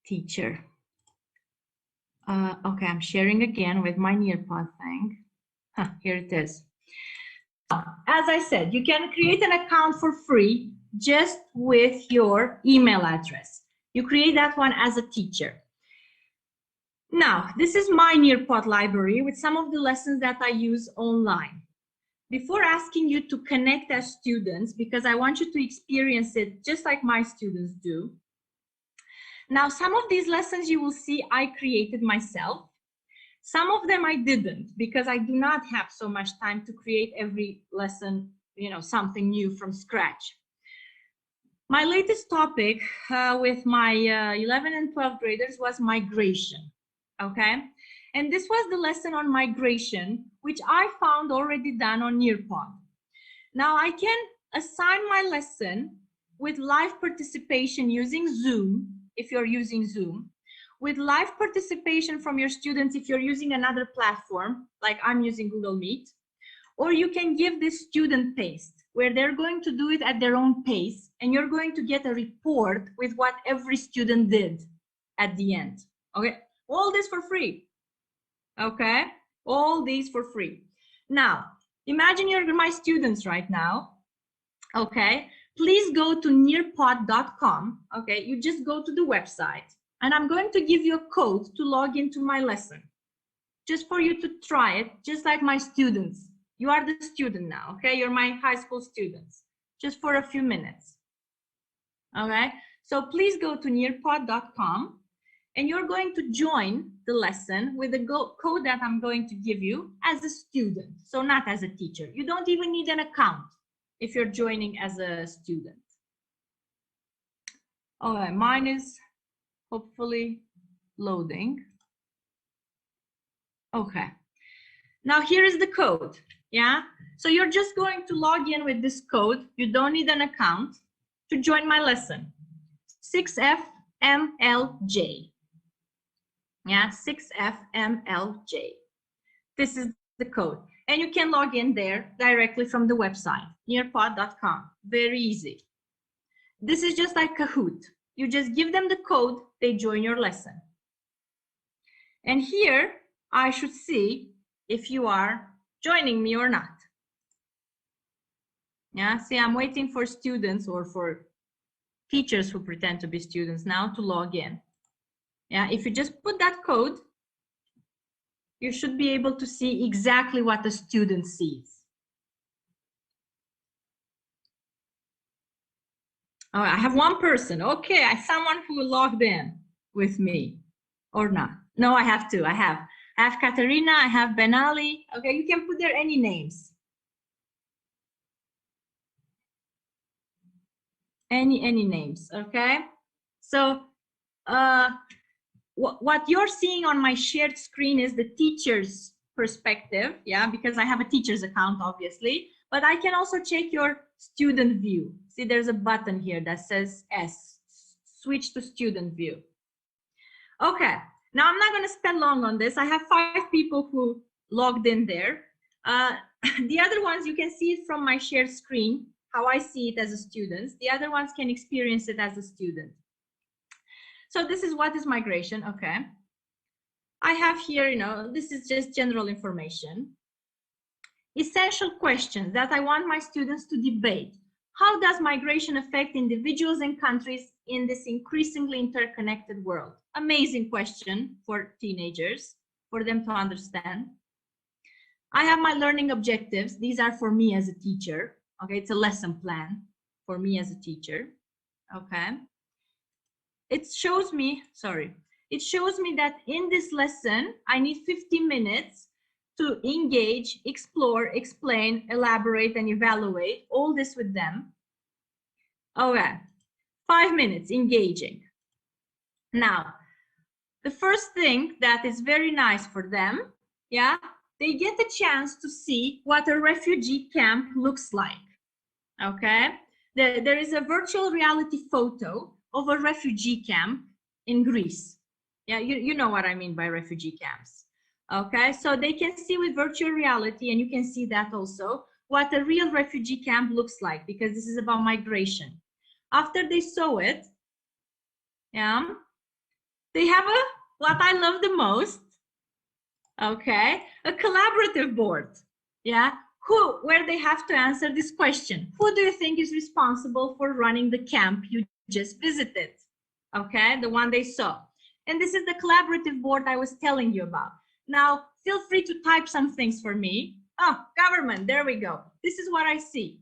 teacher. Okay, I'm sharing again with my Nearpod thing. Here it is. As I said, you can create an account for free just with your email address. You create that one as a teacher. Now, this is my Nearpod library with some of the lessons that I use online. Before asking you to connect as students, because I want you to experience it just like my students do. Now, some of these lessons you will see I created myself. Some of them I didn't, because I do not have so much time to create every lesson, you know, something new from scratch. My latest topic with my 11 and 12 graders was migration, okay? And this was the lesson on migration, which I found already done on Nearpod. Now I can assign my lesson with live participation using Zoom, if you're using Zoom, with live participation from your students if you're using another platform, like I'm using Google Meet, or you can give this student paste, where they're going to do it at their own pace, and you're going to get a report with what every student did at the end, okay? All this for free, okay? All these for free. Now, imagine you're my students right now, okay? Please go to nearpod.com, okay? You just go to the website, and I'm going to give you a code to log into my lesson, just for you to try it, just like my students. You are the student now, okay? You're my high school students, just for a few minutes, okay? So please go to nearpod.com, and you're going to join the lesson with the code that I'm going to give you as a student, so not as a teacher. You don't even need an account if you're joining as a student. All right, mine is hopefully loading. Okay. Now here is the code. Yeah. So you're just going to log in with this code. You don't need an account to join my lesson. 6FMLJ. Yeah, 6FMLJ. This is the code. And you can log in there directly from the website, nearpod.com. Very easy. This is just like Kahoot. You just give them the code, they join your lesson. And here I should see if you are joining me or not. Yeah, see, I'm waiting for students or for teachers who pretend to be students now to log in. Yeah, if you just put that code, you should be able to see exactly what the student sees. Oh, I have one person. Okay, I someone who logged in with me or not. No, I have two. I have Katerina, I have Benali. Okay, you can put there any names. Any names, okay? So what you're seeing on my shared screen is the teacher's perspective, yeah, because I have a teacher's account, obviously, but I can also check your student view. See, there's a button here that says S, switch to student view. Okay, now I'm not going to spend long on this. I have 5 people who logged in there. The other ones, you can see it from my shared screen, how I see it as a student. The other ones can experience it as a student. So this is what is migration, okay. I have here, you know, this is just general information. Essential questions that I want my students to debate. How does migration affect individuals and countries in this increasingly interconnected world? Amazing question for teenagers, for them to understand. I have my learning objectives. These are for me as a teacher. Okay, it's a lesson plan for me as a teacher. Okay. It shows me that in this lesson, I need 50 minutes to engage, explore, explain, elaborate, and evaluate all this with them. Okay, 5 minutes engaging. Now, the first thing that is very nice for them, yeah, they get a chance to see what a refugee camp looks like. Okay, there is a virtual reality photo of a refugee camp in Greece. Yeah, you know what I mean by refugee camps. Okay, so they can see with virtual reality, and you can see that also, what a real refugee camp looks like, because this is about migration. After they saw it, yeah, they have what I love the most, okay, a collaborative board, yeah, where they have to answer this question. Who do you think is responsible for running the camp you just visited? Okay, the one they saw. And this is the collaborative board I was telling you about. Now, feel free to type some things for me. Oh, government, there we go. This is what I see.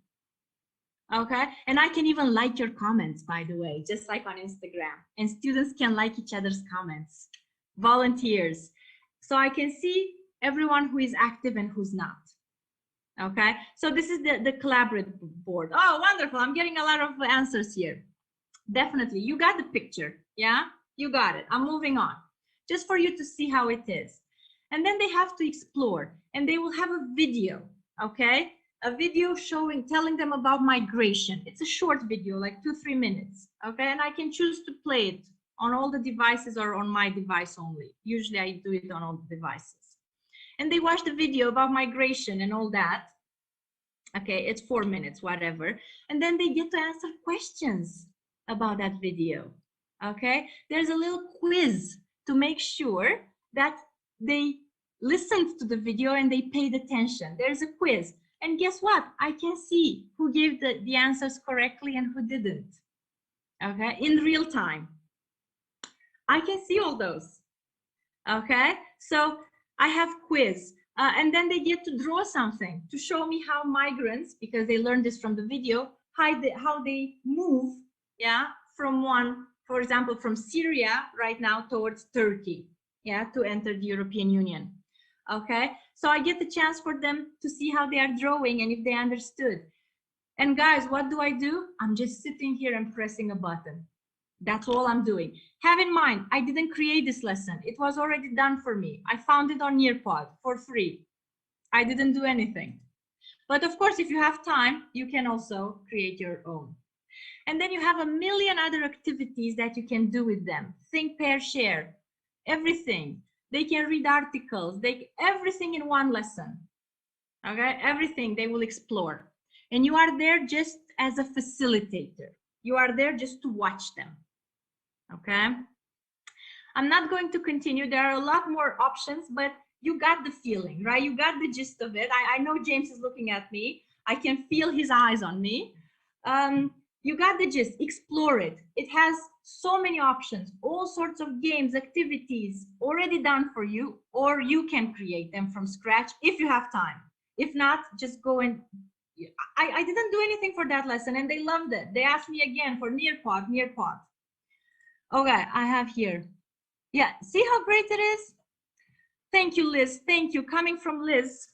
Okay, and I can even like your comments, by the way, just like on Instagram. And students can like each other's comments. Volunteers. So I can see everyone who is active and who's not. Okay, so this is the collaborative board. Oh, wonderful. I'm getting a lot of answers here. Definitely. You got the picture. Yeah, you got it. I'm moving on just for you to see how it is. And then they have to explore, and they will have a video. Okay, a video telling them about migration. It's a short video, like 2-3 minutes. Okay, and I can choose to play it on all the devices or on my device only. Usually I do it on all the devices. And they watch the video about migration and all that. Okay, it's 4 minutes, whatever. And then they get to answer questions about that video. Okay, there's a little quiz to make sure that they listened to the video and they paid attention. There's a quiz. And guess what? I can see who gave the answers correctly and who didn't. Okay, in real time. I can see all those. Okay, so I have quiz. And then they get to draw something to show me how migrants, because they learned this from the video, how they move, yeah, from one, for example, from Syria right now towards Turkey, yeah, to enter the European Union. Okay, so I get the chance for them to see how they are drawing and if they understood. And guys, what do? I'm just sitting here and pressing a button. That's all I'm doing. Have in mind, I didn't create this lesson. It was already done for me. I found it on Nearpod for free. I didn't do anything. But of course, if you have time, you can also create your own. And then you have a million other activities that you can do with them. Think, pair, share, everything. They can read articles, everything in one lesson. Okay, everything they will explore. And you are there just as a facilitator. You are there just to watch them. Okay. I'm not going to continue. There are a lot more options, but you got the feeling, right? You got the gist of it. I know James is looking at me. I can feel his eyes on me. You got the gist. Explore it. It has so many options, all sorts of games, activities already done for you, or you can create them from scratch if you have time. If not, just go and I didn't do anything for that lesson and they loved it. They asked me again for Nearpod. Okay, I have here. Yeah, see how great it is? Thank you, Liz. Thank you. Coming from Liz,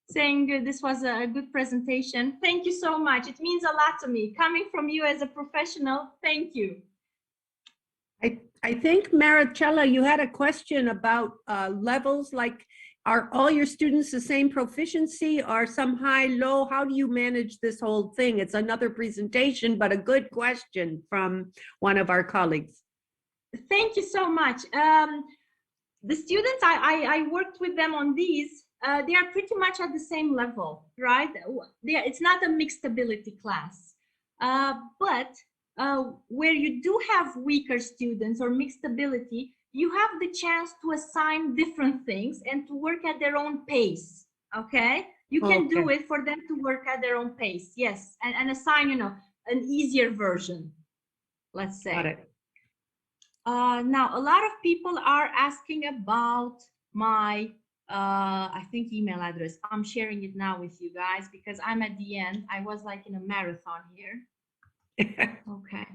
saying this was a good presentation. Thank you so much. It means a lot to me. Coming from you as a professional, thank you. I think, Maricela, you had a question about levels, like are all your students the same proficiency? Are some high, low? How do you manage this whole thing? It's another presentation, but a good question from one of our colleagues. Thank you so much. The students, I worked with them on these, they are pretty much at the same level, right? It's not a mixed ability class, but where you do have weaker students or mixed ability, you have the chance to assign different things and to work at their own pace, okay? You can do it for them to work at their own pace, yes, and assign, you know, an easier version, let's say. Got it. Now, a lot of people are asking about my, I think, email address. I'm sharing it now with you guys because I'm at the end. I was like in a marathon here. Okay.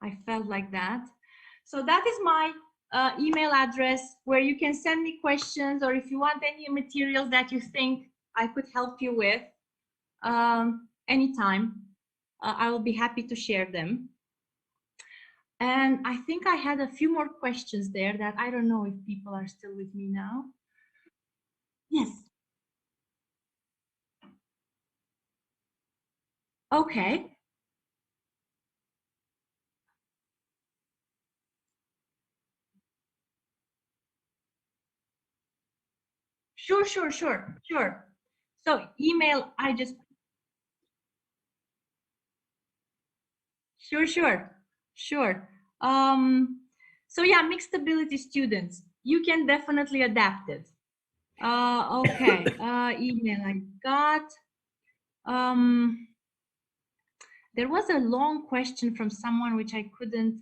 I felt like that. So that is my email address where you can send me questions, or if you want any materials that you think I could help you with anytime, I will be happy to share them. And I think I had a few more questions there that I don't know if people are still with me now. Yes. Okay. Sure. So email, I just, sure. So yeah, mixed ability students, you can definitely adapt it. Okay, email I got. There was a long question from someone which I couldn't.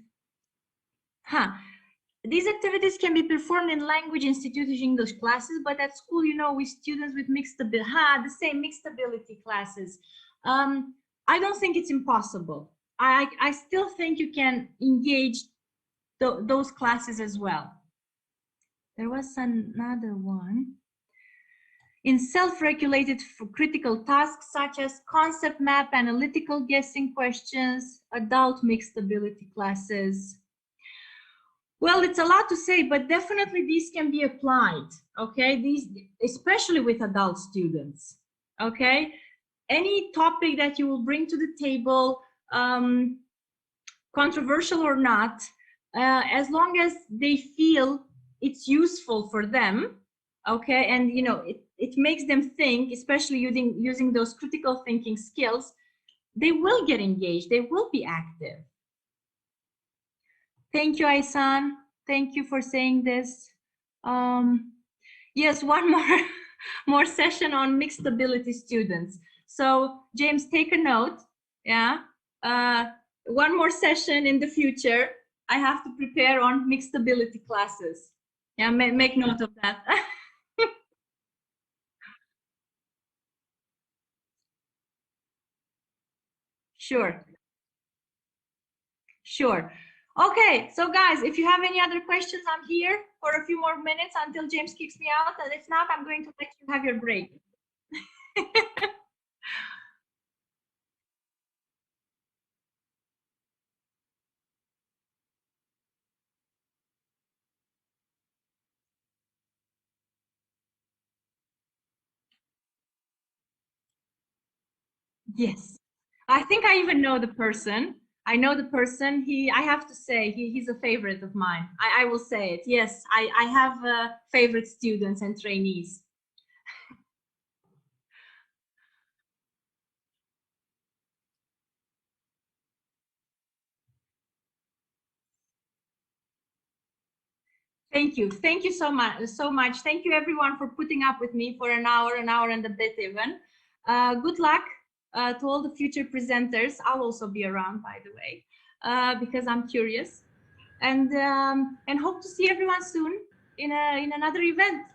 These activities can be performed in language institute English classes, but at school, you know, with students with mixed ability, the same mixed ability classes. I don't think it's impossible. I still think you can engage those classes as well. There was another one. In self-regulated critical tasks such as concept map, analytical guessing questions, adult mixed ability classes. Well, it's a lot to say, but definitely these can be applied, okay? These, especially with adult students, okay? Any topic that you will bring to the table, controversial or not, as long as they feel it's useful for them, okay? And, you know, it makes them think, especially using those critical thinking skills, they will get engaged, they will be active. Thank you, Aisan. Thank you for saying this. Yes, one more session on mixed ability students. So James, take a note. Yeah, one more session in the future. I have to prepare on mixed ability classes. Yeah, make note of that. Sure. Okay, so guys, if you have any other questions, I'm here for a few more minutes until James kicks me out. And if not, I'm going to let you have your break. Yes. I think I even know the person. I know the person. I have to say, he's a favorite of mine. I will say it. Yes, I have favorite students and trainees. Thank you. Thank you so much. So much. Thank you everyone for putting up with me for an hour and a bit even. Good luck to all the future presenters. I'll also be around, by the way, because I'm curious, and hope to see everyone soon in another event.